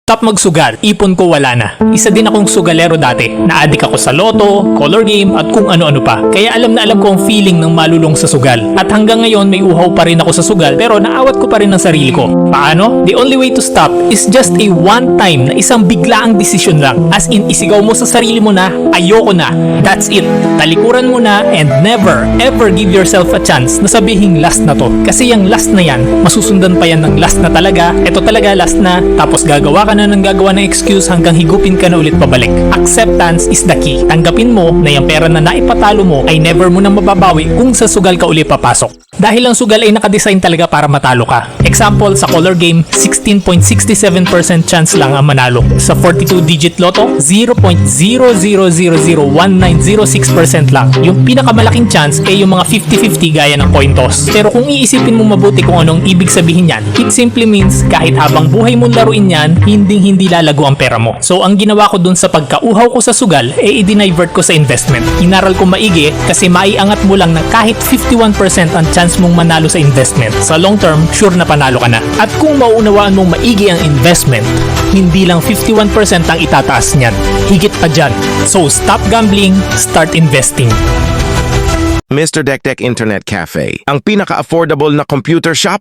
Top magsugal, ipon ko wala na. Isa din akong sugalero dati. Na-addict ako sa loto, color game, at kung ano-ano pa. Kaya alam na alam ko ang feeling ng malulong sa sugal. At hanggang ngayon may uhaw pa rin ako sa sugal pero naawat ko pa rin ang sarili ko. Paano? The only way to stop is just a one time na isang biglaang desisyon lang. As in, isigaw mo sa sarili mo na, ayoko na. That's it. Talikuran mo na and never, ever give yourself a chance na sabihing last na to. Kasi yung last na yan, masusundan pa yan ng last na talaga. Ito talaga last na, tapos gagawa ka na ng gagawa ng excuse hanggang higupin ka na ulit pabalik. Acceptance is the key. Tanggapin mo na yung pera na naipatalo mo ay never mo na mababawi kung sa sugal ka ulit papasok. Dahil ang sugal ay nakadesign talaga para matalo ka. Example, sa color game, 16.67% chance lang ang manalo. Sa 42-digit loto, 0.0001906% lang. Yung pinakamalaking chance ay yung mga 50-50 gaya ng coin toss. Pero kung iisipin mo mabuti kung anong ibig sabihin yan, it simply means kahit habang buhay mong laruin yan, hindi lalago ang pera mo. So ang ginawa ko dun sa pagkauhaw ko sa sugal, i-divert ko sa investment. Inaral ko maigi kasi maiangat mo lang na kahit 51% ang chance mong manalo sa investment. Sa long term, sure na panalo ka na. At kung mauunawaan mong maigi ang investment, hindi lang 51% ang itataas niyan. Higit pa dyan. So stop gambling, start investing. Mr. Dekdek Internet Cafe, ang pinaka-affordable na computer shop